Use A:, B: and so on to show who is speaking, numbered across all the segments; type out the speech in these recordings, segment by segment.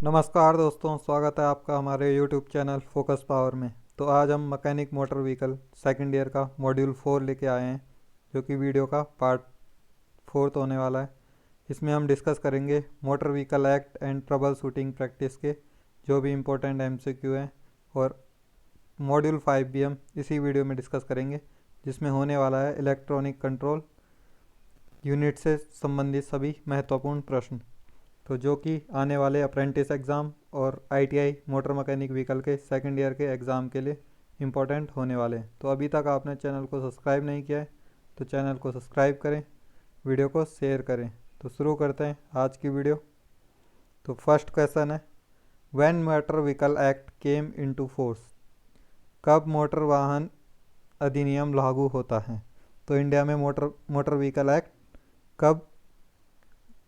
A: नमस्कार दोस्तों, स्वागत है आपका हमारे YouTube चैनल फोकस पावर में। तो आज हम mechanic motor vehicle second year का मॉड्यूल 4 लेके आए हैं, जो कि वीडियो का पार्ट 4 होने वाला है। इसमें हम डिस्कस करेंगे motor vehicle act and trouble shooting practice के जो भी इम्पोर्टेंट MCQ हैं, और मॉड्यूल 5 भी हम इसी वीडियो में डिस्कस करेंगे, जिसमें होने वाला है इलेक्ट्रॉनिक कंट्रोल यूनिट से संबंधित सभी महत्वपूर्ण प्रश्न। तो जो कि आने वाले अप्रेंटिस एग्ज़ाम और ITI मोटर मैकेनिक व्हीकल के सेकंड ईयर के एग्ज़ाम के लिए इम्पोर्टेंट होने वाले हैं। तो अभी तक आपने चैनल को सब्सक्राइब नहीं किया है तो चैनल को सब्सक्राइब करें, वीडियो को शेयर करें। तो शुरू करते हैं आज की वीडियो। तो फर्स्ट क्वेश्चन है, when motor vehicle act came into force, कब मोटर वाहन अधिनियम लागू होता है। तो इंडिया में मोटर व्हीकल एक्ट कब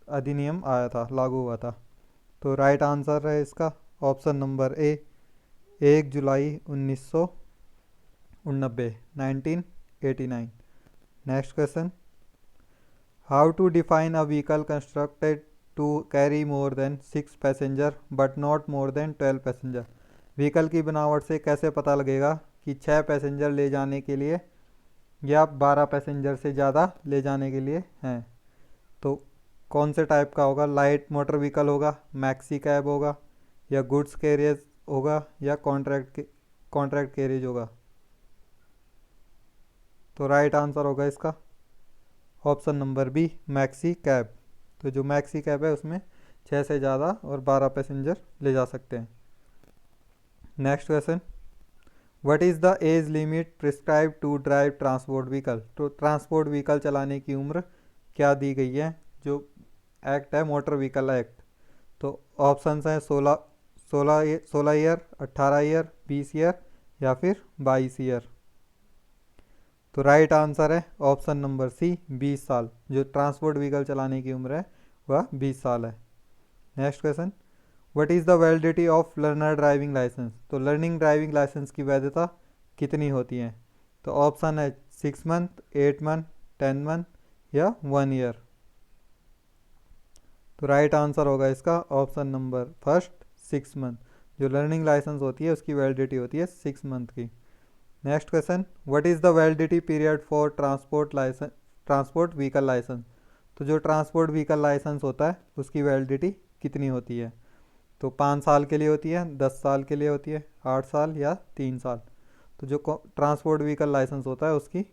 A: अधिनियम आया था, लागू हुआ था। तो राइट आंसर है इसका ऑप्शन नंबर ए, 1 जुलाई 1989। Next question, how to define a vehicle constructed to carry more than 6 passenger but not more than 12 passenger. Vehicle की बनावट से कैसे पता लगेगा कि 6 पैसेंजर ले जाने के लिए या 12 पैसेंजर से ज़्यादा ले जाने के लिए हैं। तो कौन से टाइप का होगा, लाइट मोटर व्हीकल होगा, मैक्सी कैब होगा, या गुड्स कैरियज होगा, या कॉन्ट्रैक्ट कैरिज होगा। तो राइट आंसर होगा इसका option number B, maxi cab. तो जो मैक्सी कैब है उसमें 6 से ज़्यादा और 12 पैसेंजर ले जा सकते हैं। Next question, what is the age limit prescribe to drive transport vehicle. तो ट्रांसपोर्ट व्हीकल चलाने की उम्र क्या दी गई है, जो एक्ट है मोटर व्हीकल एक्ट। तो ऑप्शन हैं 16 ईयर, 18 ईयर, 20 ईयर, या फिर 22 ईयर। तो राइट आंसर है ऑप्शन नंबर सी, 20 साल। जो ट्रांसपोर्ट व्हीकल चलाने की उम्र है वह 20 साल है। Next question, what is the validity of learner driving licence. तो लर्निंग ड्राइविंग लाइसेंस की वैधता कितनी होती है। तो ऑप्शन है 6 मंथ, 8 मंथ, 10 मंथ, या 1 ईयर। तो राइट आंसर होगा इसका ऑप्शन नंबर फर्स्ट, 6 मंथ। जो लर्निंग लाइसेंस होती है उसकी वैलिडिटी होती है 6 मंथ की। Next question, what is the validity period for transport vehicle licence. तो जो ट्रांसपोर्ट व्हीकल लाइसेंस होता है उसकी वैलिडिटी कितनी होती है। तो 5 साल के लिए होती है, 10 साल के लिए होती है, 8 साल, या 3 साल। तो जो ट्रांसपोर्ट व्हीकल लाइसेंस होता है उसकी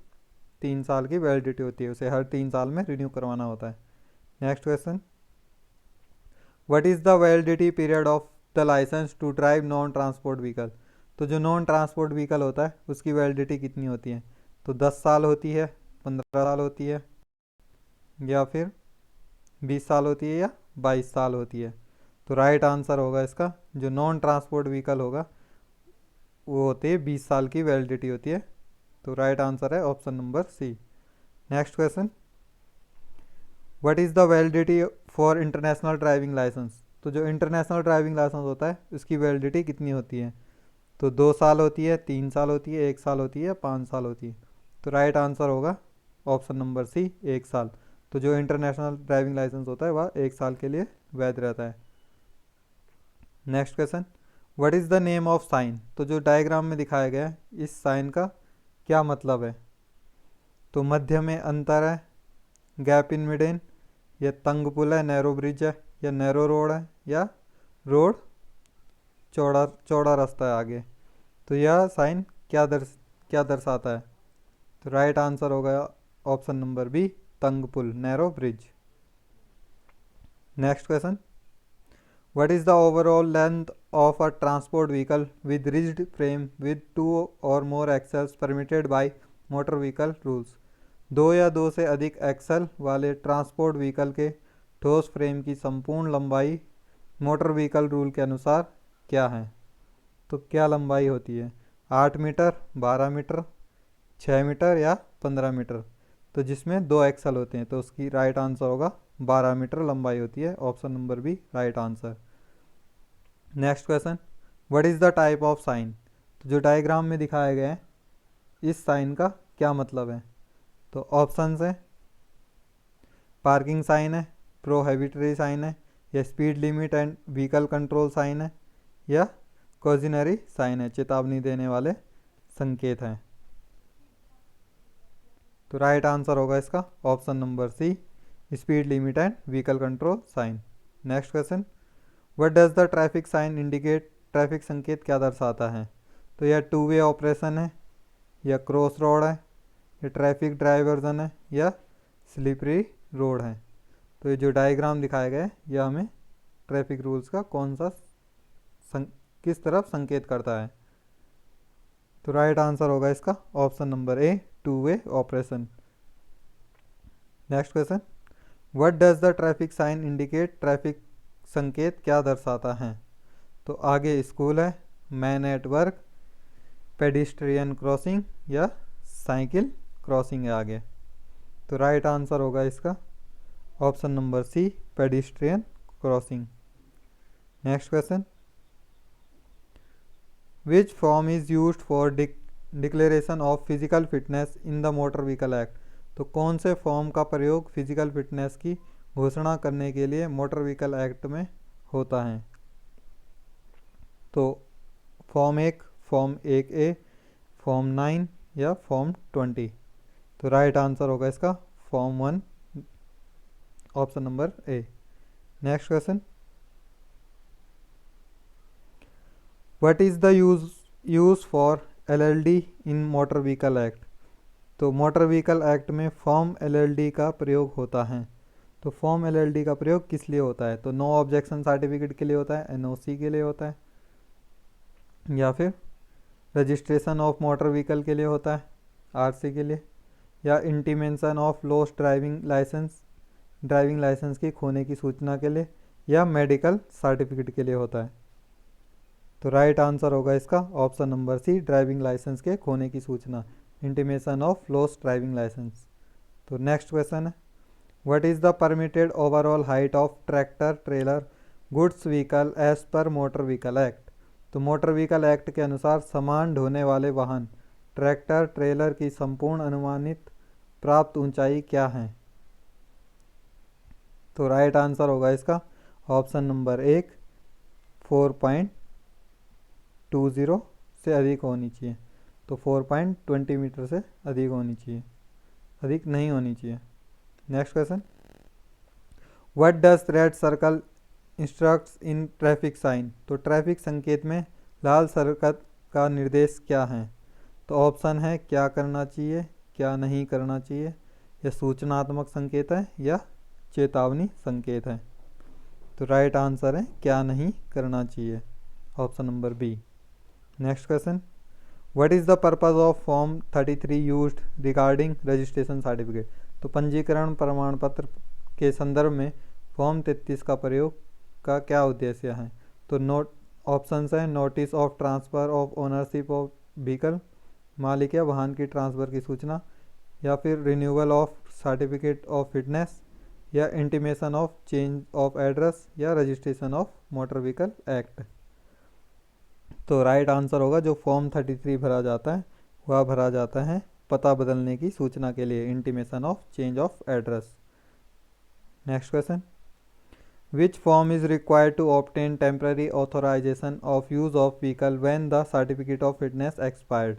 A: 3 साल की वैलिडिटी होती है, उसे हर 3 साल में रिन्यू करवाना होता है। Next question, what is the validity period of the licence to drive non transport vehicle. तो जो नॉन ट्रांसपोर्ट व्हीकल होता है उसकी वैलिडिटी कितनी होती है। तो 10 साल होती है, 15 साल होती है, या फिर 20 साल होती है, या 22 साल होती है। तो राइट आंसर होगा इसका, जो नॉन ट्रांसपोर्ट व्हीकल होगा वो होती है 20 साल की वैलिडिटी होती है। तो राइट आंसर है option number C. Next question, what is the validity for international driving licence. तो जो इंटरनेशनल ड्राइविंग लाइसेंस होता है उसकी वैलिडिटी कितनी होती है। तो 2 साल होती है, 3 साल होती है, 1 साल होती है, 5 साल होती है। तो राइट आंसर होगा ऑप्शन नंबर सी, 1 साल। तो जो इंटरनेशनल ड्राइविंग लाइसेंस होता है वह 1 साल के लिए वैध रहता है। Next question, what is the name of sign. तो जो डायग्राम में दिखाया गया है इस साइन का क्या मतलब है। तो मध्य में अंतर है, गैप इन मिडेन, या तंग पुल है, नैरो ब्रिज है, या नैरो रोड है, या रोड चौड़ा चौड़ा रास्ता है आगे। तो यह साइन क्या दर्शाता है। तो राइट आंसर होगा ऑप्शन नंबर बी, तंग पुल, narrow bridge. Next question, what is the overall length of a transport vehicle with rigid frame with 2 और more axles permitted by motor vehicle rules. 2 या 2 से अधिक एक्सल वाले ट्रांसपोर्ट व्हीकल के ठोस फ्रेम की संपूर्ण लंबाई मोटर व्हीकल रूल के अनुसार क्या है। तो क्या लंबाई होती है, 8 मीटर, 12 मीटर, 6 मीटर, या 15 मीटर। तो जिसमें 2 एक्सल होते हैं तो उसकी राइट आंसर होगा 12 मीटर लंबाई होती है, option number B right answer. Next question, what is the type of sign. तो जो डायग्राम में दिखाया गया है इस साइन का क्या मतलब है। तो ऑप्शन है, पार्किंग साइन है, प्रोहिबिटरी साइन है, या speed limit and vehicle control sign है, या कॉजिनरी साइन है, चेतावनी देने वाले संकेत हैं। तो राइट आंसर होगा इसका option number C, speed limit and vehicle control sign. Next question, what does the traffic sign indicate, traffic संकेत क्या दर्शाता है? तो यह टू वे ऑपरेशन है, या क्रॉस रोड है, या ट्रैफिक डाइवर्जन है, या स्लिपरी रोड है। तो ये जो डायग्राम दिखाया गया है यह हमें ट्रैफिक रूल्स का कौन सा किस तरफ संकेत करता है? तो राइट आंसर होगा इसका option number A, two way operation. Next question, what does the traffic sign indicate, traffic संकेत क्या दर्शाता है? तो आगे स्कूल है, man at work, pedestrian crossing, या साइकिल क्रॉसिंग है आगे। तो राइट आंसर होगा इसका option number C, pedestrian crossing. Next question, which form is used for declaration of physical fitness in the motor vehicle act? तो कौन से फॉर्म का प्रयोग फिजिकल फिटनेस की घोषणा करने के लिए मोटर व्हीकल एक्ट में होता है? तो फॉर्म 1, फॉर्म 1A, फॉर्म 9, या फॉर्म 20? तो राइट आंसर होगा इसका form 1, option number A. Next question, what is the use for LLD in motor vehicle act? तो मोटर व्हीकल एक्ट में फॉर्म LLD का प्रयोग होता है। तो फॉर्म LLD का प्रयोग किस लिए होता है? तो नो ऑब्जेक्शन सर्टिफिकेट के लिए होता है, NOC के लिए होता है, या फिर रजिस्ट्रेशन ऑफ मोटर व्हीकल के लिए होता है, RC के लिए, या intimation of lost driving licence की खोने की सूचना के लिए, या मेडिकल सर्टिफिकेट के लिए होता है? तो राइट आंसर होगा इसका option number C, driving licence के खोने की सूचना, intimation of lost driving licence. तो नेक्स्ट क्वेश्चन है, what is the permitted overall height of tractor trailer goods vehicle as per Motor vehicle act? तो मोटर व्हीकल एक्ट के अनुसार सामान ढोने वाले वाहन ट्रैक्टर ट्रेलर की संपूर्ण अनुमानित प्राप्त ऊंचाई क्या है? तो राइट आंसर होगा इसका ऑप्शन नंबर 1, 4.20 से अधिक होनी चाहिए। तो 4.20 मीटर से अधिक होनी चाहिए, अधिक नहीं होनी चाहिए। Next question, what does red circle instructs in traffic sign? तो ट्रैफिक संकेत में लाल सर्कल का निर्देश क्या है? तो ऑप्शन है क्या करना चाहिए, क्या नहीं करना चाहिए, या सूचनात्मक संकेत है, या चेतावनी संकेत है? तो राइट आंसर है क्या नहीं करना चाहिए, option number B. Next question, what is the purpose of form 33 used regarding registration certificate? तो पंजीकरण प्रमाण पत्र के संदर्भ में फॉर्म 33 का प्रयोग का क्या उद्देश्य है? तो नोट ऑप्शंस हैं, notice of transfer of ownership of vehicle, मालिक या वाहन की ट्रांसफ़र की सूचना, या फिर renewal of certificate of fitness, या intimation of change of address, या registration of motor vehicle act? तो राइट आंसर होगा जो फॉर्म 33 भरा जाता है वह भरा जाता है पता बदलने की सूचना के लिए, intimation of change of address. Next question, which form is required to obtain temporary authorisation of use of vehicle when the certificate of fitness expired?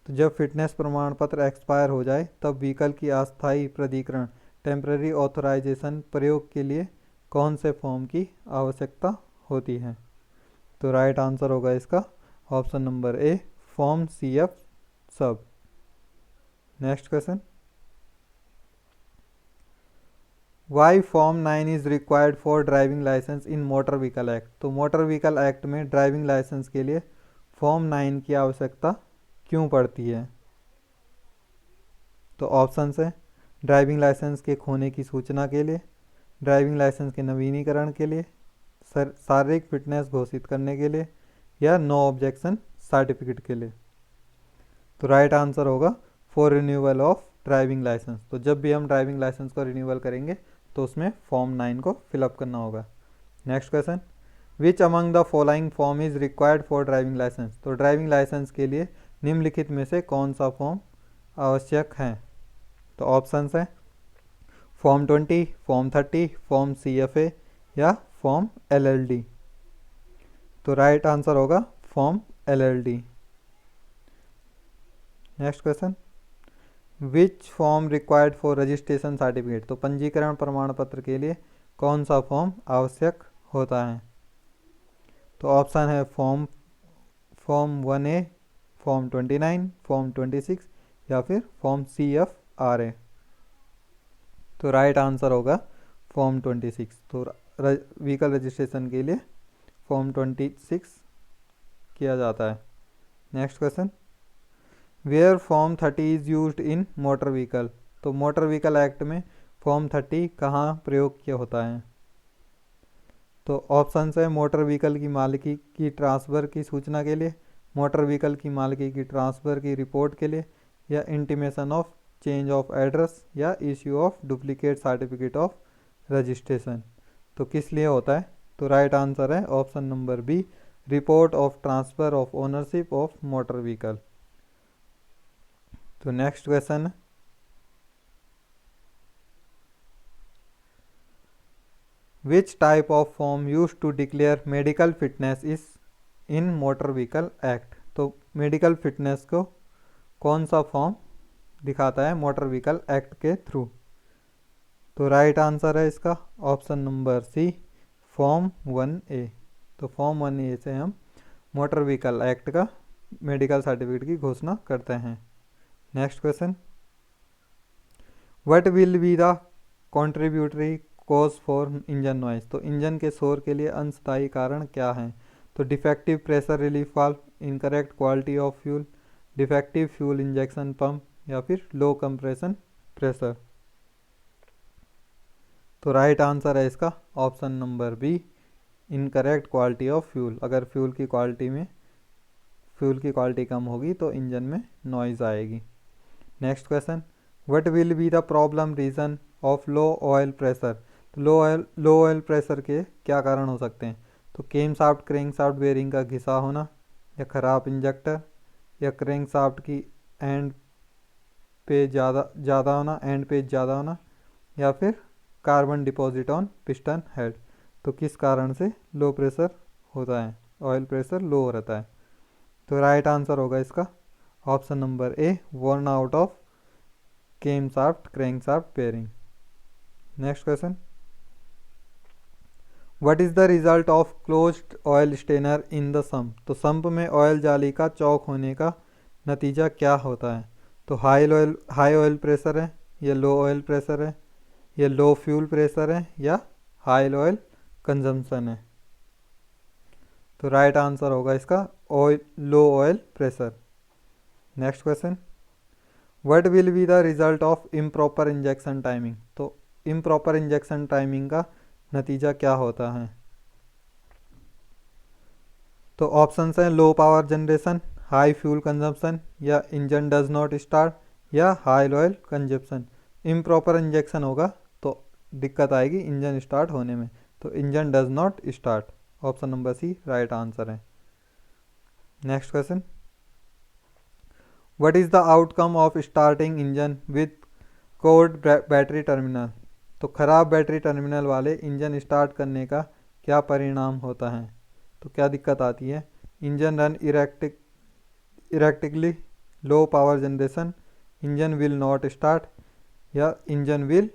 A: तो जब फिटनेस प्रमाण पत्र एक्सपायर हो जाए तब व्हीकल की अस्थायी प्राधिकरण टेम्पररी ऑथोराइजेशन प्रयोग के लिए कौन से फॉर्म की आवश्यकता होती है? तो राइट आंसर होगा इसका option number A, form CF सब। Next question, why form 9 is required for driving licence in motor vehicle act? तो मोटर व्हीकल एक्ट में ड्राइविंग लाइसेंस के लिए फॉर्म 9 की आवश्यकता क्यों पड़ती है? तो ऑप्शन है ड्राइविंग लाइसेंस के खोने की सूचना के लिए, ड्राइविंग लाइसेंस के नवीनीकरण के लिए, शारीरिक फिटनेस घोषित करने के लिए, या नो ऑब्जेक्शन सर्टिफिकेट के लिए? तो राइट आंसर होगा for renewal of driving licence. तो जब भी हम ड्राइविंग लाइसेंस को रिन्यूअल करेंगे तो उसमें फॉर्म 9 को फिलअप करना होगा। Next question, which among the following form is required for driving licence? तो ड्राइविंग लाइसेंस के लिए निम्नलिखित में से कौन सा फॉर्म आवश्यक है? तो ऑप्शंस हैं फॉर्म 20, फॉर्म 30, फॉर्म CFA, या फॉर्म LLD। तो राइट आंसर होगा form LLD। Next question, which form required for registration certificate. तो पंजीकरण प्रमाण पत्र के लिए कौन सा फॉर्म आवश्यक होता है। तो ऑप्शन है फॉर्म 1A, फॉर्म 29, फॉर्म 26 या फिर फॉर्म CFRA। तो राइट आंसर होगा फॉर्म 26। तो व्हीकल रजिस्ट्रेशन के लिए फॉर्म 26 किया जाता है। Next question, where form 30 is used in motor vehicle. तो मोटर व्हीकल एक्ट में फॉर्म 30 कहाँ प्रयोग किया होता है। तो ऑप्शन है मोटर व्हीकल की मालिकी की ट्रांसफ़र की सूचना के लिए, मोटर व्हीकल की मालिकी की ट्रांसफ़र की रिपोर्ट के लिए, या intimation of change of address, या issue of duplicate certificate of registration. तो किस लिए होता है। तो राइट आंसर है option number B, report of transfer of ownership of motor vehicle. तो next question, which type of form use to declare medical fitness is in motor vehicle act. तो medical fitness को कौन सा form दिखाता है motor vehicle act के through. तो right answer है इसका ऑप्शन नंबर सी, फॉर्म 1A। तो फॉर्म 1A से हम मोटर व्हीकल एक्ट का मेडिकल सर्टिफिकेट की घोषणा करते हैं। Next question, what will be the contributory cause for engine noise. तो इंजन के शोर के लिए अंशदायी कारण क्या है। तो defective pressure relief valve, incorrect quality of fuel, defective fuel injection pump, या फिर लो कंप्रेशन प्रेशर। तो राइट आंसर है इसका option number B, incorrect quality of fuel. अगर फ्यूल की क्वालिटी कम होगी तो इंजन में नॉइज़ आएगी। Next question, what will be the problem reason of low oil pressure. तो लो ऑयल प्रेशर के क्या कारण हो सकते हैं। तो केम साफ्ट क्रैंक साफ्ट बेरिंग का घिसा होना, या ख़राब इंजेक्टर, या क्रैंक साफ्ट की एंड पे ज़्यादा होना, या फिर carbon deposit on piston head. तो किस कारण से लो प्रेशर होता है, ऑयल प्रेशर लो रहता है। तो राइट आंसर होगा इसका option number A, worn out of camshaft crankshaft bearing. Next question, what is the result of closed oil strainer in the sump. तो sump में oil जाली का चौक होने का नतीजा क्या होता है। तो हाई ऑयल प्रेशर है, या लो ऑयल प्रेशर है, या लो फ्यूल प्रेशर है, या हाई ऑयल कंजम्पशन है। तो राइट आंसर होगा इसका low oil pressure. Next question, what will be the result of improper injection timing. तो इम्प्रॉपर इंजेक्शन टाइमिंग का नतीजा क्या होता है। तो ऑप्शंस हैं low power generation, high fuel consumption, या इंजन डज नॉट स्टार्ट, या high oil consumption. Improper injection होगा तो दिक्कत आएगी इंजन स्टार्ट होने में। तो engine does not start, option number C right answer है। Next question, what is the outcome of starting engine with cold battery terminal. तो खराब बैटरी टर्मिनल वाले इंजन स्टार्ट करने का क्या परिणाम होता है। तो क्या दिक्कत आती है। Engine run erratically, low power generation, engine will not start, या engine will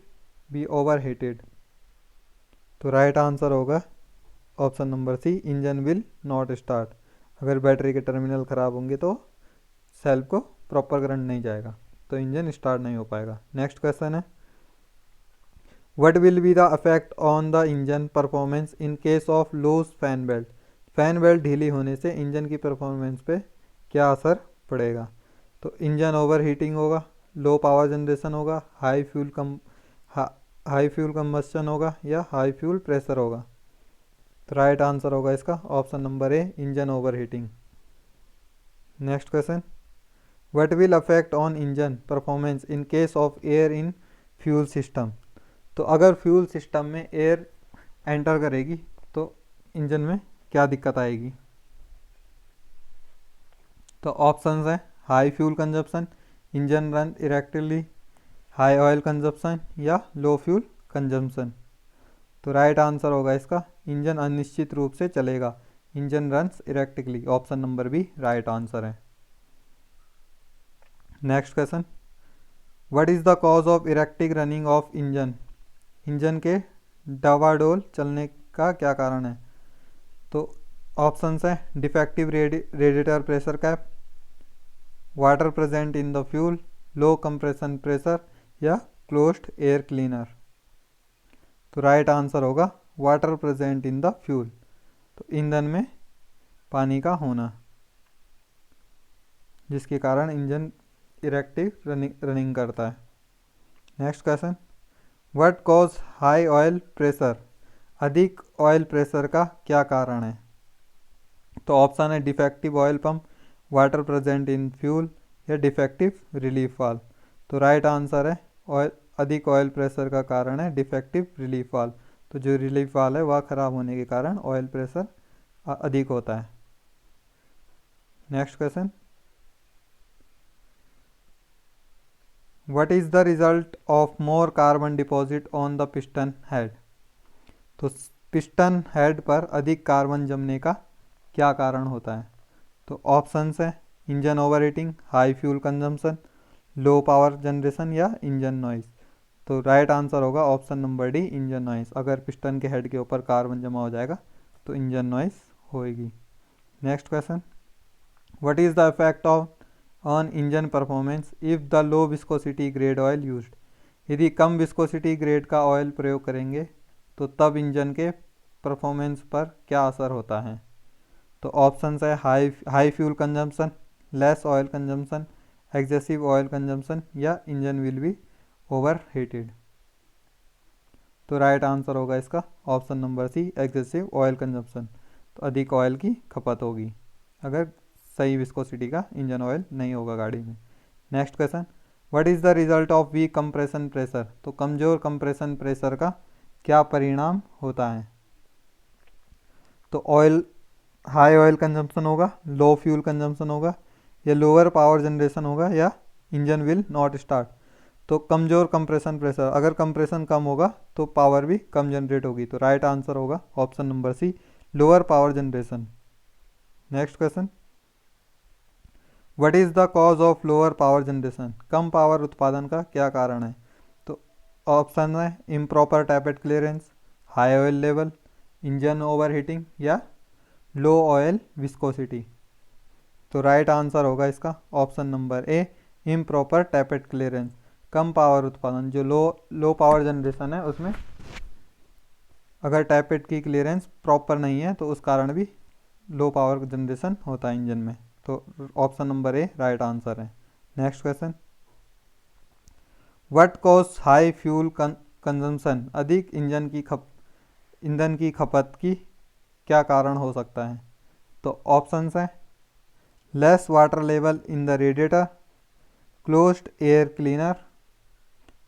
A: be overheated. तो राइट आंसर होगा option number C, engine will not start. अगर बैटरी के टर्मिनल ख़राब होंगे तो सेल्फ को प्रॉपर करंट नहीं जाएगा, तो इंजन स्टार्ट नहीं हो पाएगा। नेक्स्ट क्वेश्चन है, what will be the effect on the engine performance in case of loose fan belt. Fan belt ढीली होने से इंजन की परफॉर्मेंस पे क्या असर पड़ेगा। तो इंजन ओवर हीटिंग होगा, लो पावर जनरेशन होगा, हाई फ्यूल कंबस्शन होगा, या हाई फ्यूल प्रेशर होगा। तो राइट आंसर होगा इसका option number A, engine over heating. Next question, what will affect on engine performance in case of air in fuel system. तो अगर fuel system में air enter करेगी तो इंजन में क्या दिक्कत आएगी। तो ऑप्शंस हैं high fuel consumption, engine run erratically, high oil consumption, या लो फ्यूल कंजम्पशन। तो राइट आंसर होगा इसका इंजन अनिश्चित रूप से चलेगा, engine runs erratically. Option number B right answer है। Next question, what is the cause of erratic running of engine? Engine के डवाडोल चलने का क्या कारण है? तो ऑप्शंस है defective radiator pressure cap, water present in the fuel, low compression pressure या क्लोज्ड एयर क्लीनर। तो राइट आंसर होगा water present in the fuel, तो ईंधन में पानी का होना, जिसके कारण इंजन इरेक्टिव रनिंग करता है। Next question, what cause high oil pressure? अधिक ऑयल प्रेशर का क्या कारण है? तो ऑप्शन है defective oil pump, water present in fuel या डिफेक्टिव रिलीफ वाल्व। तो राइट आंसर है ऑयल, अधिक ऑयल प्रेशर का कारण है डिफेक्टिव रिलीफ वाल्व। तो जो रिलीफ वाल्व है वह खराब होने के कारण ऑयल प्रेशर अधिक होता है। Next question, what is the result of more carbon deposit on the piston head? तो पिस्टन हेड पर अधिक कार्बन जमने का क्या कारण होता है? तो ऑप्शंस है engine overheating, high fuel consumption, लो पावर जनरेशन या इंजन नॉइस। तो राइट आंसर होगा option number D engine noise. अगर पिस्टन के हेड के ऊपर कार्बन जमा हो जाएगा तो इंजन नॉइस होएगी। Next question, what is the effect of on engine performance if the low viscosity grade oil used? यदि कम विस्कोसिटी ग्रेड का ऑयल प्रयोग करेंगे तो तब इंजन के परफॉर्मेंस पर क्या असर होता है? तो ऑप्शंस है high fuel consumption, less oil consumption, excessive oil consumption या engine will be overheated. तो राइट आंसर होगा इसका option number C excessive oil consumption. तो अधिक ऑयल की खपत होगी अगर सही विस्कोसिटी का इंजन ऑयल नहीं होगा गाड़ी में। Next question, what is the result of weak compression pressure? तो कमजोर कंप्रेशन प्रेशर का क्या परिणाम होता है? तो ऑयल हाई ऑयल कंजम्पशन होगा, लो फ्यूल कंजम्पशन होगा या लोअर पावर जनरेशन होगा या इंजन विल नॉट स्टार्ट। तो कमजोर कंप्रेशन प्रेशर, अगर कंप्रेशन कम होगा तो पावर भी कम जनरेट होगी। तो राइट आंसर होगा option number C lower power generation. Next question, what is the cause of lower power generation? कम पावर उत्पादन का क्या कारण है? तो ऑप्शन है improper tappet clearance, high oil level, engine overheating या लो ऑयल विस्कोसिटी। तो राइट आंसर होगा इसका option number A improper tappet clearance. Come power उत्पादन, जो लो पावर जनरेशन है उसमें अगर टैपेट की क्लियरेंस प्रॉपर नहीं है तो उस कारण भी लो पावर जनरेशन होता है इंजन में। तो option number A right answer है। Next question, what cause high fuel consumption? अधिक ईंधन की खपत की क्या कारण हो सकता है? तो ऑप्शंस हैं less water level in the radiator, closed air cleaner.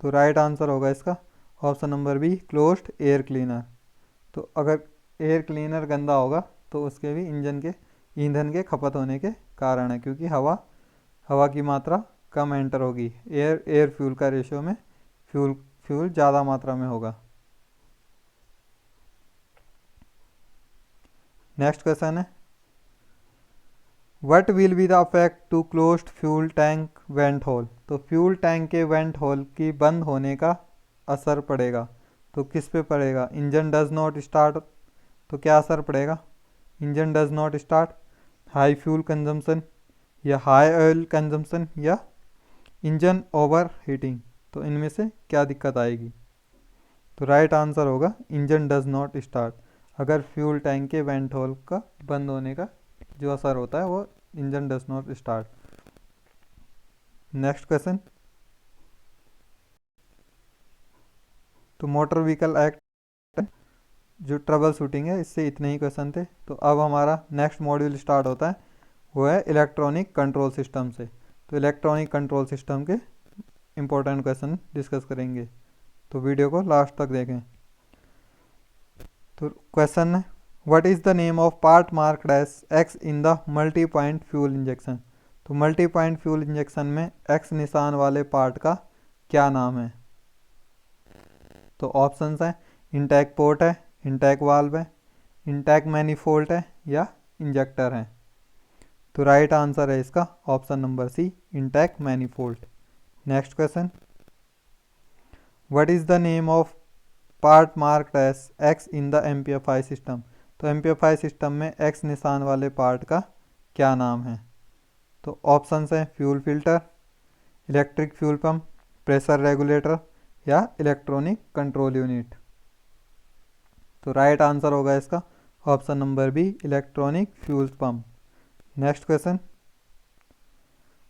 A: तो राइट आंसर होगा इसका option number be closed air cleaner. तो अगर एयर क्लीनर गंदा होगा तो उसके भी ईंधन के खपत होने के कारण है, क्योंकि हवा की मात्रा कम एंटर होगी, एयर फ्यूल का रेशियो में फ्यूल ज़्यादा मात्रा में होगा। नेक्स्ट क्वेश्चन है what will be the effect to closed fuel tank vent hole? तो फ्यूल टैंक के वेंट होल की बंद होने का असर पड़ेगा, तो किस पे पड़ेगा? इंजन डज नॉट स्टार्ट, तो क्या असर पड़ेगा? Engine does not start, high fuel consumption या हाई ऑयल कंजम्पशन या इंजन ओवर हीटिंग। तो इनमें से क्या दिक्कत आएगी? तो राइट आंसर होगा इंजन डज नॉट स्टार्ट। अगर फ्यूल टैंक के वेंट होल का बंद होने का जो असर होता है वो engine does not start. Next question, तो मोटर व्हीकल एक्ट जो ट्रबल शूटिंग है इससे इतने ही क्वेश्चन थे। तो अब हमारा नेक्स्ट मॉड्यूल स्टार्ट होता है, वो है इलेक्ट्रॉनिक कंट्रोल सिस्टम से। तो इलेक्ट्रॉनिक कंट्रोल सिस्टम के इम्पोर्टेंट क्वेश्चन डिस्कस करेंगे, तो वीडियो को लास्ट तक देखें। तो क्वेश्चन है what is the name of part marked as X in the multi point fuel injection? तो मल्टी पॉइंट फ्यूल इंजेक्शन में एक्स निशान वाले पार्ट का क्या नाम है? तो ऑप्शंस हैं इंटेक पोर्ट है, इंटेक वाल्व है, इंटैक मैनिफोल्ड है या इंजेक्टर है? तो राइट आंसर है इसका option number C, intake manifold. Next question, what is the name of part marked as X in the MPFI system? तो एमपीएफआई सिस्टम में एक्स निशान वाले पार्ट का क्या नाम है? तो ऑप्शंस हैं fuel filter, electric fuel pump, pressure regulator या इलेक्ट्रॉनिक कंट्रोल यूनिट। तो राइट आंसर होगा इसका option number B, electronic fuel pump. Next question,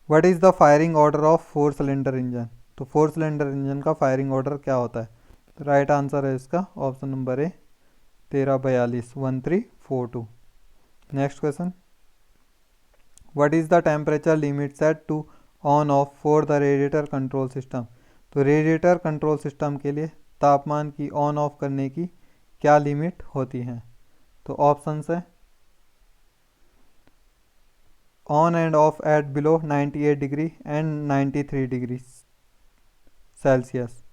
A: what is the firing order of 4 cylinder engine? तो 4 सिलेंडर इंजन का firing order क्या होता है? तो राइट आंसर है इसका option number A, 1342, 1342। Next question, what is the temperature limit set to on off for the radiator control system? तो radiator control system के लिए तापमान की ऑन ऑफ करने की क्या लिमिट होती है? तो ऑप्शंस है on and off at below 98 degree and 93 degree Celsius,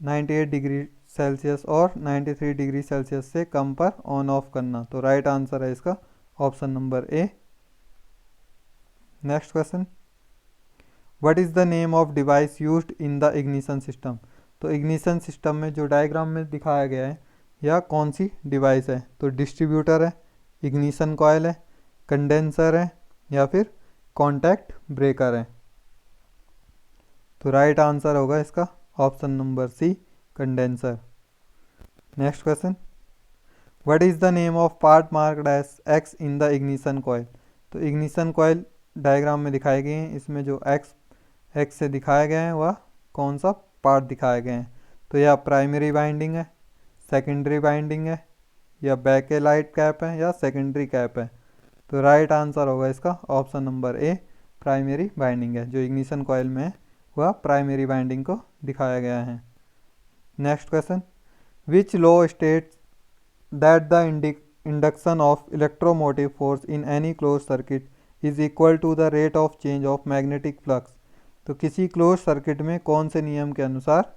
A: 98 degree Celsius और 93 डिग्री सेल्सियस से कम पर ऑन ऑफ करना। तो राइट आंसर है इसका option number A. Next question, what is the name of device used in the ignition system? तो ignition system में जो डायग्राम में दिखाया गया है यह कौन सी डिवाइस है? तो डिस्ट्रीब्यूटर है, इग्निशन कॉयल है, कंडेंसर है या फिर कॉन्टैक्ट ब्रेकर है? तो राइट आंसर होगा इसका option number C, condenser. Next question, what is the name of part marked as X in the ignition coil? तो इग्निशन कॉयल डायग्राम में दिखाए गए हैं, इसमें जो एक्स से दिखाया गया है वह कौन सा पार्ट दिखाए गए हैं? तो यह प्राइमरी बाइंडिंग है, सेकेंडरी बाइंडिंग है या बैकेलाइट कैप है या सेकेंडरी कैप है? तो राइट आंसर होगा इसका ऑप्शन नंबर ए, प्राइमरी बाइंडिंग है। जो इग्निशन कॉयल में है वह प्राइमरी बाइंडिंग को दिखाया गया है। Next question, which law states that the induction of electromotive force in any close circuit is equal to the rate of change of magnetic flux? तो किसी क्लोज सर्किट में कौन से नियम के अनुसार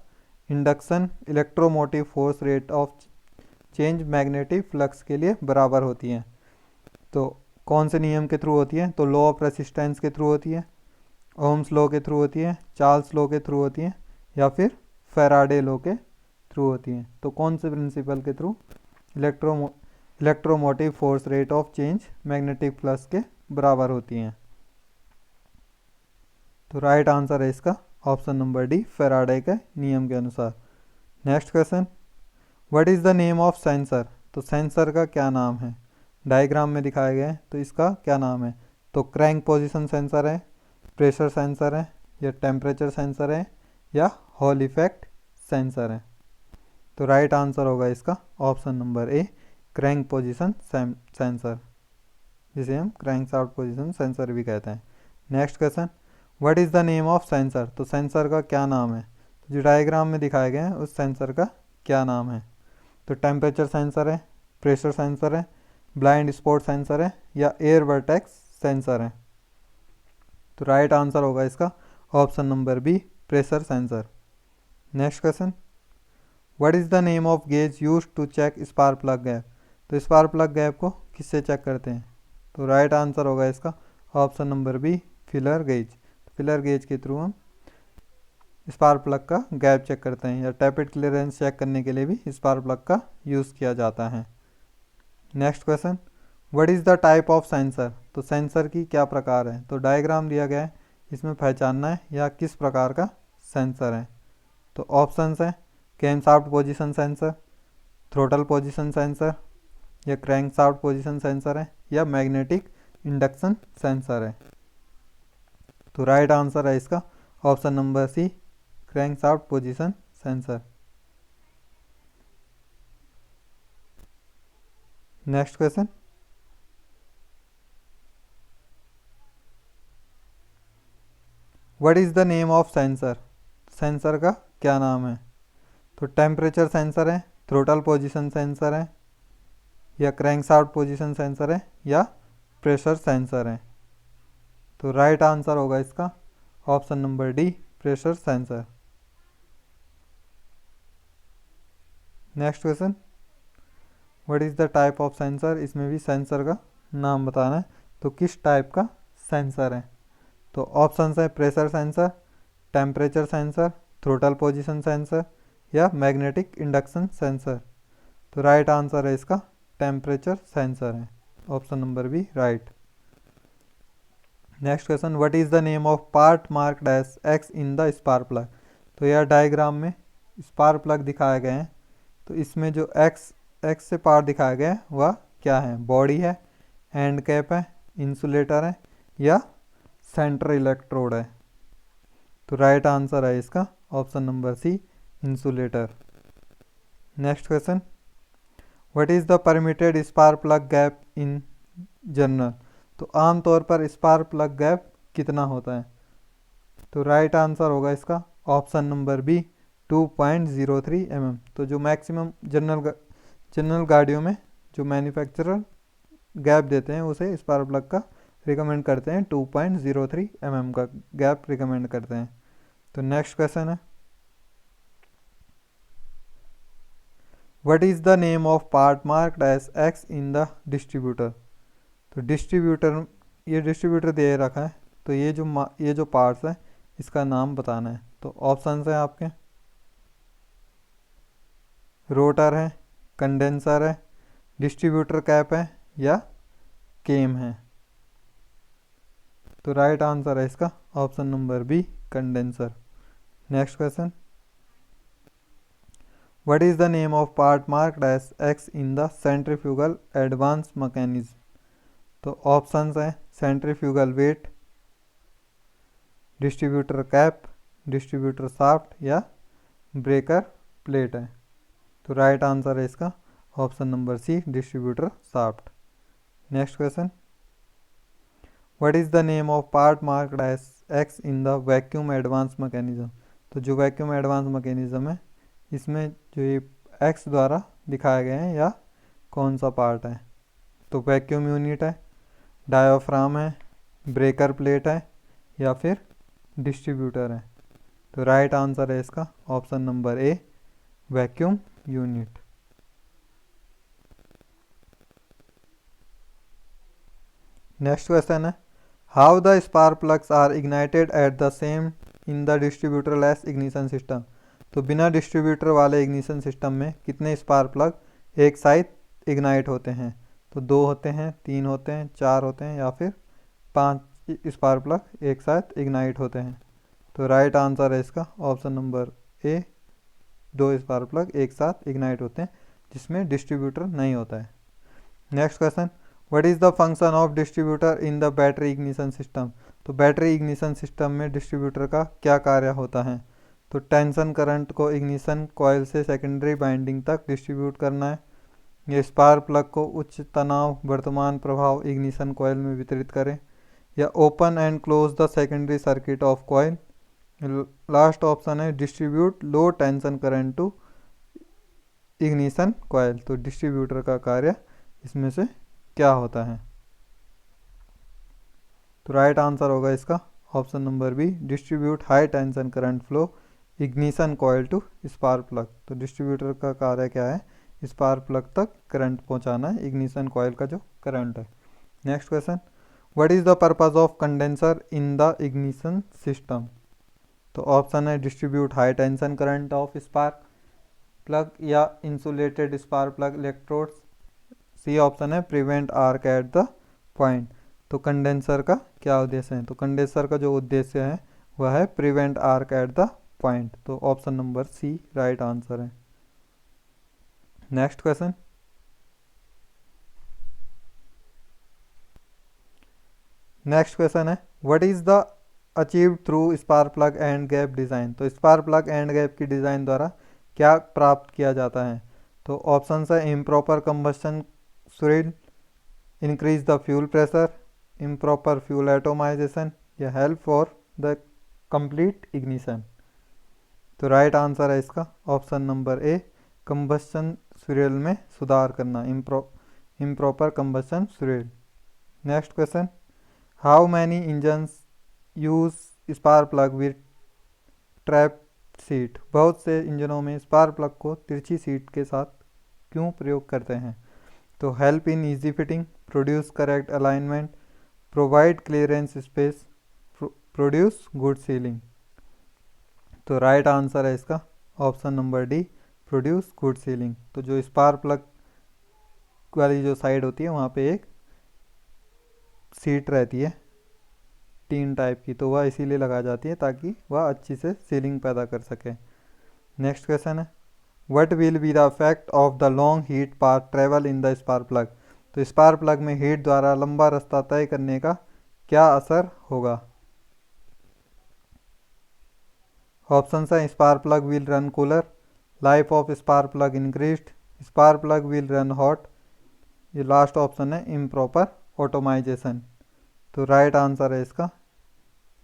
A: induction electromotive force rate of change magnetic flux के लिए बराबर होती है? तो कौन से नियम के थ्रू होती है? तो लॉ ऑफ रेसिस्टेंस के थ्रू होती है, ओम्स लॉ के थ्रू होती है, चार्ल्स लॉ के थ्रू होती है या फिर फैराडे लॉ के थ्रू होती है? तो कौन से प्रिंसिपल के through electromotive force rate of change magnetic flux के बराबर होती हैं? तो राइट आंसर है इसका ऑप्शन नंबर डी, फैराडे के नियम के अनुसार। Next question, what is the name of sensor? तो सेंसर का क्या नाम है? डायग्राम में दिखाया गया है, तो इसका क्या नाम है? तो क्रैंक पोजीशन सेंसर है, प्रेशर सेंसर है या टेम्परेचर सेंसर है या हॉल इफेक्ट सेंसर है? तो राइट आंसर होगा इसका ऑप्शन नंबर ए, क्रैंक पोजीशन सेंसर, जिसे हम क्रैंक शाफ्ट पोजीशन सेंसर भी कहते हैं। Next question, what is the name of sensor? तो सेंसर का क्या नाम है? तो जो डायग्राम में दिखाया गया है उस सेंसर का क्या नाम है? तो टेम्परेचर सेंसर है, प्रेशर सेंसर है, ब्लाइंड स्पॉट सेंसर है या एयर वर्टेक्स सेंसर है? तो राइट आंसर होगा इसका option number B, pressure sensor. Next question, what is the name of gauge use to check spark plug gap? तो spark plug gap को किससे चेक करते हैं? तो राइट आंसर होगा इसका option number B, filler gauge. Filler gauge के through हम स्पार्क प्लग का गैप चेक करते हैं या टैपिड क्लियरेंस चेक करने के लिए भी स्पार्क प्लग का यूज़ किया जाता है। Next question, what is the type of sensor? तो सेंसर की क्या प्रकार है? तो डायग्राम दिया गया है, इसमें पहचानना है या किस प्रकार का सेंसर है। तो ऑप्शंस हैं camshaft position sensor, throttle position sensor या क्रैंकशाफ्ट पोजीशन सेंसर है या मैग्नेटिक इंडक्शन सेंसर है? तो राइट आंसर है इसका option number C, crankshaft position sensor. Next question, what is the name of sensor? Sensor का क्या नाम है? तो टेम्परेचर सेंसर है, थ्रोटल पोजीशन सेंसर है या क्रैंकशाफ्ट पोजीशन सेंसर है या प्रेशर सेंसर है? तो राइट आंसर होगा इसका option number D, pressure sensor. Next question, what is the type of sensor, इसमें भी सेंसर का नाम बताना है, तो किस टाइप का सेंसर है। तो ऑप्शन है pressure sensor, temperature sensor, throttle position sensor या मैग्नेटिक इंडक्शन सेंसर। तो राइट आंसर है इसका टेम्परेचर सेंसर है, option number B right. Next question, what is the name of part marked as X in the spark plug. तो यह diagram में spark plug दिखाए गए हैं, तो इसमें जो एक्स एक्स से पार्ट दिखाया गया है वह क्या है, बॉडी है, एंड कैप है, इंसुलेटर है या सेंटर इलेक्ट्रोड है। तो राइट आंसर है इसका option number C, insulator. Next question, what is the permitted spark plug gap in general. तो आमतौर पर स्पार्क प्लग गैप कितना होता है। तो राइट आंसर होगा इसका ऑप्शन नंबर बी 2.03 mm। तो जो मैक्सिमम जनरल गाड़ियों में जो मैन्युफैक्चरर गैप देते हैं उसे स्पार्क प्लग का रिकमेंड करते हैं, 2.03 mm का गैप रिकमेंड करते हैं। तो नेक्स्ट क्वेश्चन है, what is the name of part marked as X in the distributor. तो डिस्ट्रीब्यूटर, ये डिस्ट्रीब्यूटर दे रखा है, तो ये जो पार्ट्स है इसका नाम बताना है। तो ऑप्शन है आपके, रोटर है, कंडेंसर है, डिस्ट्रीब्यूटर कैप है या केम है। तो राइट आंसर है इसका option number B, condenser. Next question, what is the name of part marked as X in the centrifugal advance mechanism. तो ऑप्शंस हैं centrifugal weight, distributor cap, distributor shaft या breaker plate है। तो right answer है इसका option number C, distributor shaft. Next question, what is the name of part marked as X in the vacuum advance mechanism. तो जो vacuum advance mechanism है इसमें जो ये एक्स द्वारा दिखाए गए हैं या कौन सा पार्ट है। तो वैक्यूम यूनिट है, डायाफ्राम है, ब्रेकर प्लेट है या फिर डिस्ट्रीब्यूटर है। तो राइट आंसर है इसका option number A, vacuum unit. Next question है, how the spark plugs are ignited at the same in the distributorless ignition system. तो बिना डिस्ट्रीब्यूटर वाले इग्निशन सिस्टम में कितने स्पार्क प्लग एक साथ इग्नाइट होते हैं। तो 2 होते हैं, 3 होते हैं, 4 होते हैं या फिर 5 स्पार्क प्लग एक साथ इग्नाइट होते हैं। तो राइट आंसर है इसका ऑप्शन नंबर ए, 2 स्पार्क प्लग एक साथ इग्नाइट होते हैं जिसमें डिस्ट्रीब्यूटर नहीं होता है। Next question, what is the function of distributor in the battery ignition system. तो बैटरी इग्निशन सिस्टम में डिस्ट्रीब्यूटर का क्या कार्य होता है। तो टेंशन करंट को इग्निशन कॉइल से सेकेंडरी बाइंडिंग तक डिस्ट्रीब्यूट करना है, ये स्पार्क प्लग को उच्च तनाव वर्तमान प्रभाव इग्निशन कॉइल में वितरित करें या open and close the secondary circuit of coil. Last option है distribute low tension current to ignition coil. तो डिस्ट्रीब्यूटर का कार्य इसमें से क्या होता है। तो राइट आंसर होगा इसका option number B, distribute high tension current flow ignition coil to spark plug. तो डिस्ट्रीब्यूटर का कार्य क्या है, स्पार्क प्लग तक करंट पहुंचाना है, इग्निशन कॉइल का जो करंट है। Next question, what is the purpose of condenser in the ignition system. तो ऑप्शन है distribute high tension current of spark plug या insulated spark plug electrodes. C option है prevent arc at the point. तो condenser का क्या उद्देश्य है। तो कंडेंसर का जो उद्देश्य है वह है prevent arc at the point. तो option number C right answer है। नेक्स्ट क्वेश्चन, है what is the achieve through spark plug and gap design. तो स्पार्क प्लग एंड गैप की डिज़ाइन द्वारा क्या प्राप्त किया जाता है। तो ऑप्शन है improper combustion swirl, increase the fuel pressure, improper fuel atomisation या help for the complete ignition. तो राइट आंसर है इसका option number A, combustion swirl में सुधार करना, improper combustion swirl. Next question, how many engines use spark plug with trap seat. बहुत से इंजनों में स्पार्क प्लग को तिरछी सीट के साथ क्यों प्रयोग करते हैं। तो help in easy fitting, produce correct alignment, provide clearance space, produce good ceiling. तो राइट आंसर है इसका option number D, produce good ceiling. तो जो स्पार्क प्लग वाली जो साइड होती है वहाँ पे एक सीट रहती है टीन टाइप की, तो वह इसीलिए लगाई जाती है ताकि वह अच्छी से सीलिंग पैदा कर सके। नेक्स्ट क्वेश्चन है what will be the effect of the long heat path travel in the spark plug. तो स्पार्क प्लग में हीट द्वारा लंबा रास्ता तय करने का क्या असर होगा। ऑप्शन है spark plug will run cooler, life of spark plug increased, spark plug will run hot, ये लास्ट ऑप्शन है इम्प्रॉपर ऑटोमाइजेशन। तो राइट आंसर है इसका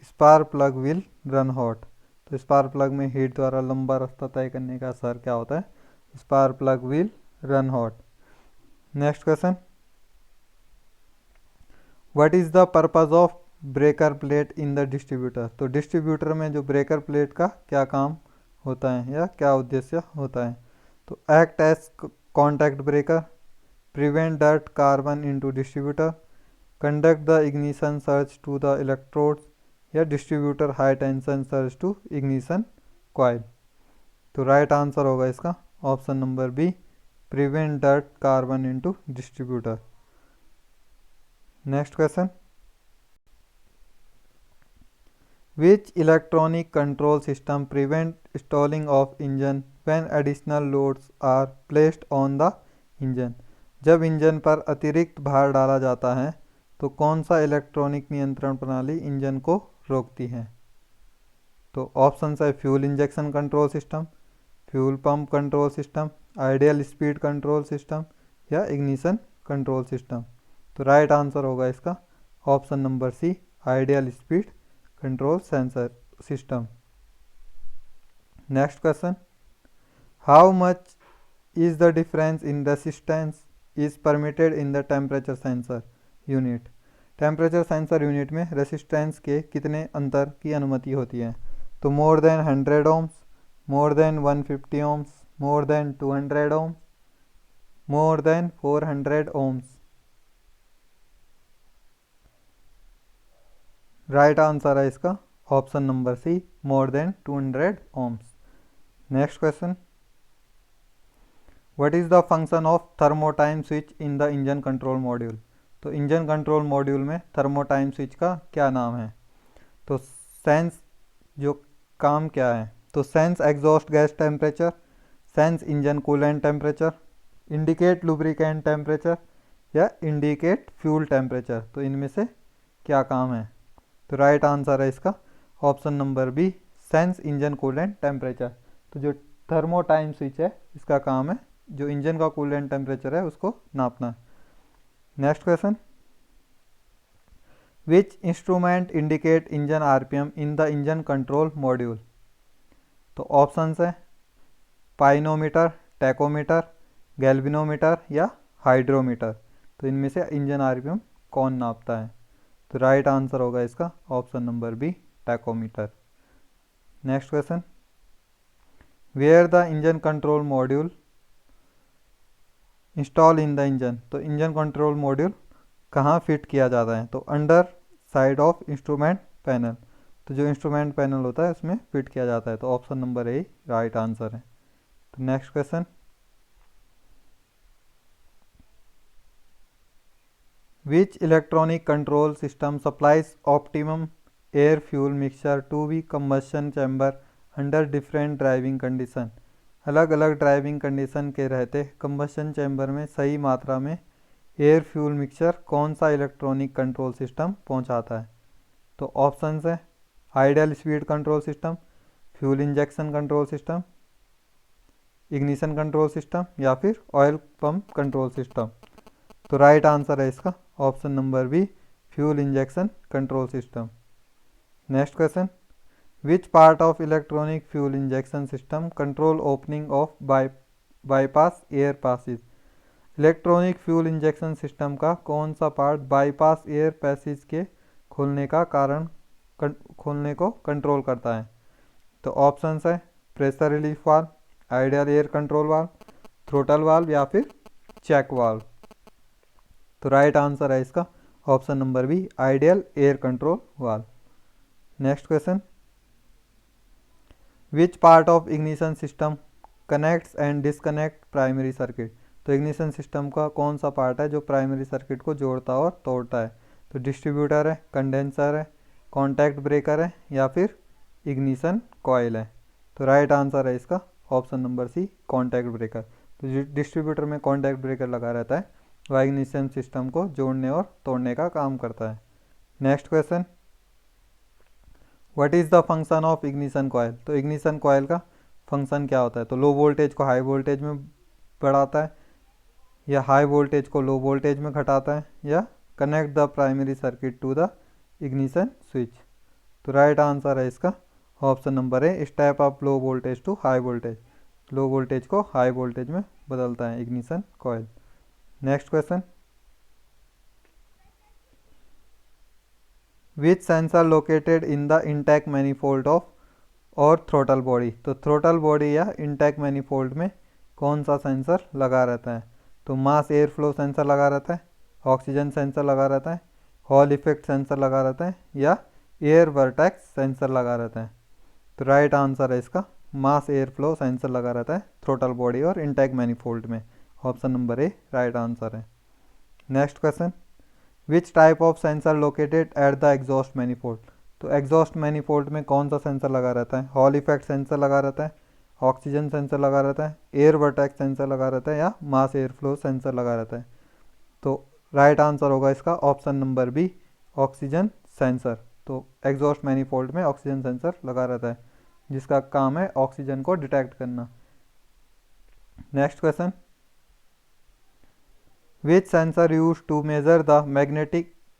A: spark plug will run hot. तो स्पार्क प्लग में हीट द्वारा लंबा रास्ता तय करने का असर क्या होता है, spark plug will run hot. Next question what is the purpose of breaker plate in the distributor. तो डिस्ट्रीब्यूटर में जो ब्रेकर प्लेट का क्या काम होता है या क्या उद्देश्य होता है। तो act as contact breaker, prevent dirt carbon into distributor, conduct the ignition surge to the electrodes, या distributor high tension surge to ignition coil. तो राइट आंसर होगा इसका option number B, prevent dirt carbon into distributor. Next question which electronic control system prevent stalling of engine when additional loads are placed on the engine. जब engine पर अतिरिक्त भार डाला जाता है तो कौन सा इलेक्ट्रॉनिक नियंत्रण प्रणाली इंजन को रोकती है। तो ऑप्शन है fuel injection control system, fuel pump control system, ideal speed control system, या इग्निशन कंट्रोल सिस्टम। तो राइट आंसर होगा इसका option number C, ideal speed control sensor system. Next question how much is the difference in resistance is permitted in the temperature sensor unit. Temperature sensor unit में resistance के कितने अंतर की अनुमति होती है। तो more than 100 ohms, more than 150 ohms, more than 200 ohms, more than 400 ohms. Right answer है इसका option number C, more than 200 ohms. Next question what is the function of thermotime switch in the engine control module. तो engine control module में thermotime switch का क्या नाम है। तो sense जो काम क्या है, तो sense exhaust gas temperature, sense engine coolant temperature, indicate lubricant temperature, या इंडिकेट फ्यूल टेम्परेचर। तो इनमें से क्या काम है। तो राइट आंसर है इसका option number B, sense engine coolant temperature. तो जो थर्मोटाइम स्विच है इसका काम है जो इंजन का कूलेंट टेम्परेचर है उसको नापना। Next question which instrument indicate engine RPM in the engine control module. तो ऑप्शन है पाइनोमीटर, टैकोमीटर, गैल्वेनोमीटर, या हाइड्रोमीटर। तो इनमें से इंजन आरपीएम कौन नापता है। तो राइट आंसर होगा इसका option number B, tachometer. Next question where the engine control module install in the engine. तो इंजन कंट्रोल मॉड्यूल कहाँ फिट किया जाता है। तो underside of instrument panel. तो जो इंस्ट्रूमेंट पैनल होता है उसमें फिट किया जाता है। तो option number A right answer है। तो next question which electronic control system supplies optimum air fuel mixture to be combustion chamber under different driving condition. अलग अलग ड्राइविंग कंडीशन के रहते कंबशन चैम्बर में सही मात्रा में एयर फ्यूल मिक्सचर कौन सा इलेक्ट्रॉनिक कंट्रोल सिस्टम पहुंचाता है। तो ऑप्शंस है ideal speed control system, fuel injection control system, ignition control system, या फिर ऑयल पंप कंट्रोल सिस्टम। तो राइट आंसर है इसका option number B, fuel injection control system. Next question which part of electronic fuel injection system control opening of bypass air passes. Electronic fuel injection system का कौन सा part bypass air passage के खोलने को control करता है। तो options है pressure relief valve, ideal air control valve, throttle valve, या फिर चेक वाल्व। तो राइट आंसर है इसका option number B, ideal air control valve. Next question, which part of ignition system connects and disconnect primary circuit. तो ignition system का कौन सा part है जो प्राइमरी सर्किट को जोड़ता और तोड़ता है। तो डिस्ट्रीब्यूटर है, कंडेंसर है, कॉन्टैक्ट ब्रेकर है या फिर इग्निशन कॉइल है। तो राइट आंसर है इसका option number C, contact breaker. तो डिस्ट्रीब्यूटर में कॉन्टैक्ट ब्रेकर लगा रहता है, वह इग्निशन सिस्टम को जोड़ने और तोड़ने का काम करता है। Next question, what is the function of ignition coil. तो इग्निशन कॉइल का फंक्शन क्या होता है। तो लो वोल्टेज को हाई वोल्टेज में बढ़ाता है, या हाई वोल्टेज को लो वोल्टेज में घटाता है, या connect the primary circuit to the ignition switch. तो राइट आंसर है इसका option number A, step up low voltage to high voltage. Low voltage को हाई वोल्टेज में बदलता है ignition coil. Next question, which sensor located in the intake manifold of और throttle body. तो throttle body या intake manifold में कौन सा सेंसर लगा रहता है। तो मास एयर फ्लो सेंसर लगा रहता है, ऑक्सीजन सेंसर लगा रहता है, हॉल इफेक्ट सेंसर लगा रहता है, या एयर वर्टेक्स सेंसर लगा रहता है। तो राइट आंसर है इसका मास एयर फ्लो सेंसर लगा रहता है थ्रोटल बॉडी और इंटैक मैनिफोल्ड में। Option number A right answer है। Next question, which type of sensor located at the exhaust manifold. तो एग्जॉस्ट मैनिफोल्ड में कौन सा सेंसर लगा रहता है। हॉल इफेक्ट सेंसर लगा रहता है, ऑक्सीजन सेंसर लगा रहता है, एयर वर्टेक्स सेंसर लगा रहता है, या मास एयर फ्लो सेंसर लगा रहता है। तो राइट आंसर होगा इसका option number B, oxygen sensor. तो एग्जॉस्ट मैनिफोल्ड में ऑक्सीजन सेंसर लगा रहता है, जिसका काम है ऑक्सीजन को डिटेक्ट करना। Next question, which sensor use to measure the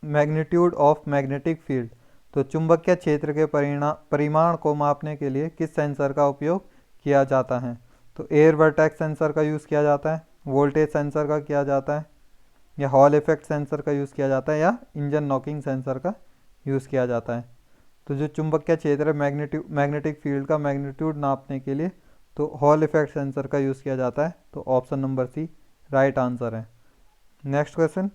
A: magnitude of magnetic field. तो चुंबकीय क्षेत्र के परिमाण को मापने के लिए किस सेंसर का उपयोग किया जाता है। तो एयर वर्टेक्स सेंसर का यूज़ किया जाता है, वोल्टेज सेंसर का किया जाता है, या हॉल इफेक्ट सेंसर का यूज़ किया जाता है, या इंजन नॉकिंग सेंसर का यूज़ किया जाता है। तो जो चुंबकीय क्षेत्र है मैग्नेटिक फील्ड का मैग्नीट्यूड नापने के लिए तो हॉल इफेक्ट सेंसर का यूज़ किया जाता है। तो option number C right answer है। Next question,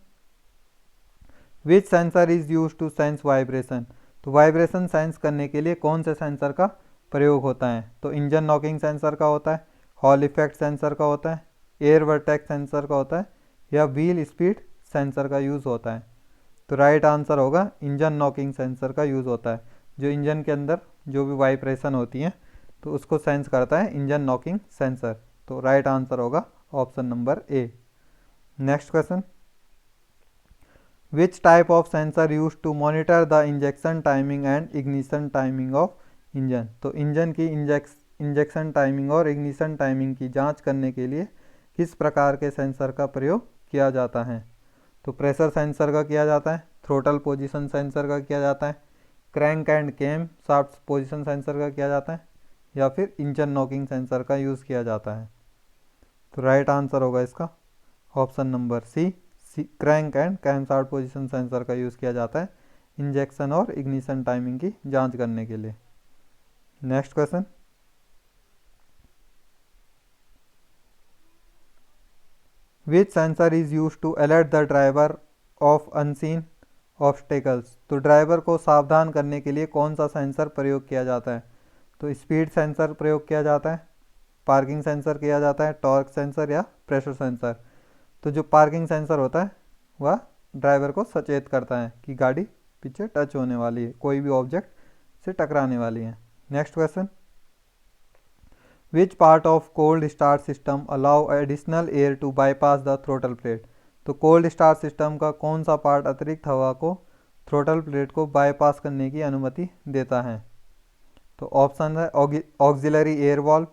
A: which sensor is use to sense vibration. तो वाइब्रेशन सेंस करने के लिए कौन से सेंसर का प्रयोग होता है। तो इंजन नॉकिंग सेंसर का होता है, हॉल इफेक्ट सेंसर का होता है, एयर वर्टेक्स सेंसर का होता है, या व्हील स्पीड सेंसर का यूज़ होता है। तो राइट आंसर होगा इंजन नॉकिंग सेंसर का यूज़ होता है। जो इंजन के अंदर जो भी वाइब्रेशन होती है तो उसको सेंस करता है इंजन नॉकिंग सेंसर। तो राइट आंसर होगा option number A. Next question, which type of sensor use to monitor the injection timing and ignition timing of engine. तो इंजन की इंजेक्शन टाइमिंग और इग्निशन टाइमिंग की जांच करने के लिए किस प्रकार के सेंसर का प्रयोग किया जाता है। तो प्रेशर सेंसर का किया जाता है, थ्रोटल पोजीशन सेंसर का किया जाता है, crank and camshaft position sensor का किया जाता है, या फिर इंजन नॉकिंग सेंसर का यूज़ किया जाता है। तो राइट आंसर होगा इसका option number C, crank and camshaft position sensor का यूज़ किया जाता है इंजेक्शन और इग्निशन टाइमिंग की जांच करने के लिए। Next question, which sensor is use to alert the driver of unseen obstacles. तो ड्राइवर को सावधान करने के लिए कौन सा सेंसर प्रयोग किया जाता है। तो स्पीड सेंसर प्रयोग किया जाता है, पार्किंग सेंसर किया जाता है, टॉर्क सेंसर, या प्रेशर सेंसर। तो जो पार्किंग सेंसर होता है वह ड्राइवर को सचेत करता है कि गाड़ी पीछे टच होने वाली है, कोई भी ऑब्जेक्ट से टकराने वाली है। Next question, which part of cold start system allow additional air to bypass the throttle plate. तो कोल्ड स्टार्ट सिस्टम का कौन सा पार्ट अतिरिक्त हवा को थ्रोटल प्लेट को बाईपास करने की अनुमति देता है। तो ऑप्शन है auxiliary air valve,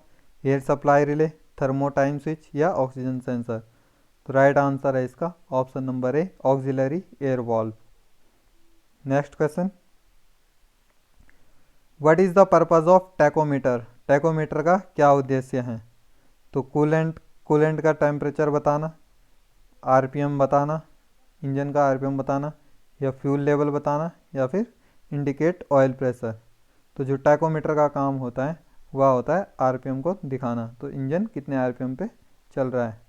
A: air supply relay, thermo time switch, या ऑक्सीजन सेंसर। तो राइट आंसर है इसका option number A, auxiliary air valve. Next question, what is the purpose of tachometer. Tachometer का क्या उद्देश्य है। तो कूलेंट का टेम्परेचर बताना, आरपीएम बताना, इंजन का आरपीएम बताना, या फ्यूल लेवल बताना, या फिर इंडिकेट ऑयल प्रेशर। तो जो टैकोमीटर का काम होता है वह होता है आरपीएम को दिखाना, तो इंजन कितने आरपीएम पे चल रहा है।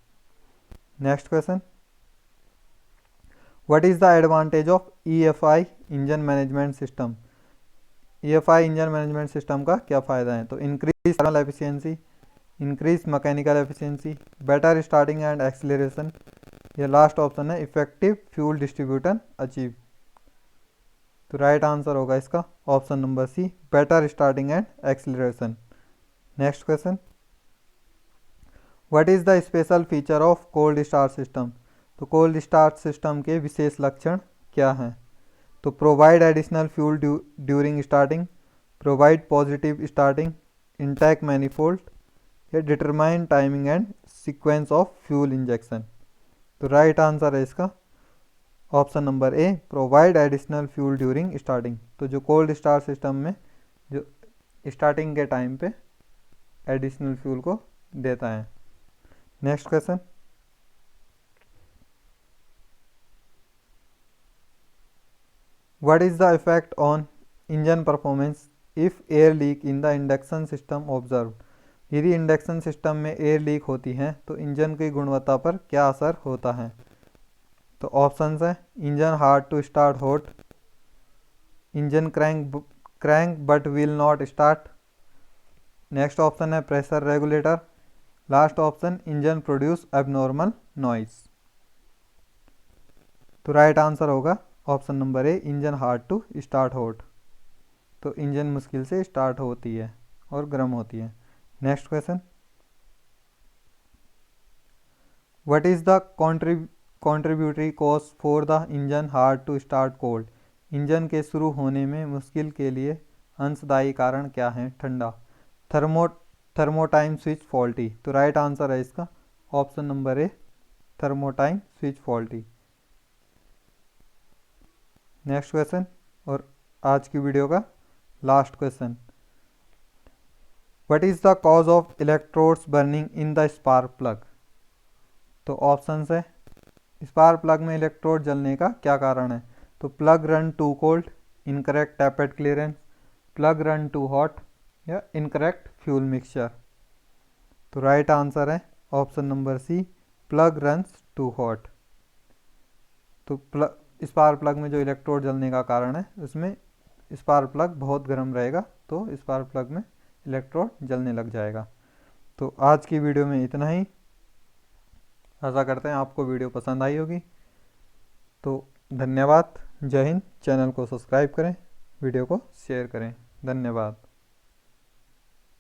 A: Next question, what is the advantage of EFI engine management system? EFI engine management system का क्या फ़ायदा है? तो increase thermal efficiency, increase mechanical efficiency, better starting and acceleration, या लास्ट ऑप्शन है इफेक्टिव फ्यूल डिस्ट्रीब्यूशन अचीव। तो right answer होगा इसका option number C, better starting and acceleration. Next question, what is the special feature of cold start system? तो cold start सिस्टम के विशेष लक्षण क्या हैं? तो provide additional fuel during starting, provide positive starting, intake manifold, या determine timing and sequence of fuel injection. तो right answer है इसका option number A, provide additional fuel during starting. तो जो कोल्ड स्टार्ट सिस्टम में जो स्टार्टिंग के time पे एडिशनल फ्यूल को देता है। Next question, what is the effect on engine performance if air leak in the induction system observe? यदि इंडक्शन सिस्टम में एयर लीक होती है तो इंजन की गुणवत्ता पर क्या असर होता है? तो ऑप्शंस है engine hard to start hot, engine crank but will not start, next option है pressure regulator, last option engine produce abnormal noise. तो राइट आंसर होगा option number A, engine hard to start hot. तो engine मुश्किल से start होती है और गर्म होती है। Next question, what is the contributory cause for the engine hard to start cold? Engine के शुरू होने में मुश्किल के लिए अंशदायी कारण क्या है? ठंडा, थर्मोटाइम स्विच फॉल्टी। तो राइट आंसर है इसका option number A, thermotime switch faulty. Next question और आज की वीडियो का last question, what is the cause of electrodes burning in the spark plug? तो ऑप्शंस है स्पार्क प्लग में इलेक्ट्रोड जलने का क्या कारण है? तो plug run too cold, incorrect tappet clearance, plug run too hot, या इनकरेक्ट फ्यूल मिक्सचर। तो राइट आंसर है option number C, plug runs too hot. तो स्पार्क प्लग में जो इलेक्ट्रोड जलने का कारण है उसमें स्पार्क प्लग बहुत गर्म रहेगा तो स्पार्क प्लग में इलेक्ट्रोड जलने लग जाएगा। तो आज की वीडियो में इतना ही। आशा करते हैं आपको वीडियो पसंद आई होगी। तो धन्यवाद, जय हिंद। चैनल को सब्सक्राइब करें, वीडियो को शेयर करें। धन्यवाद।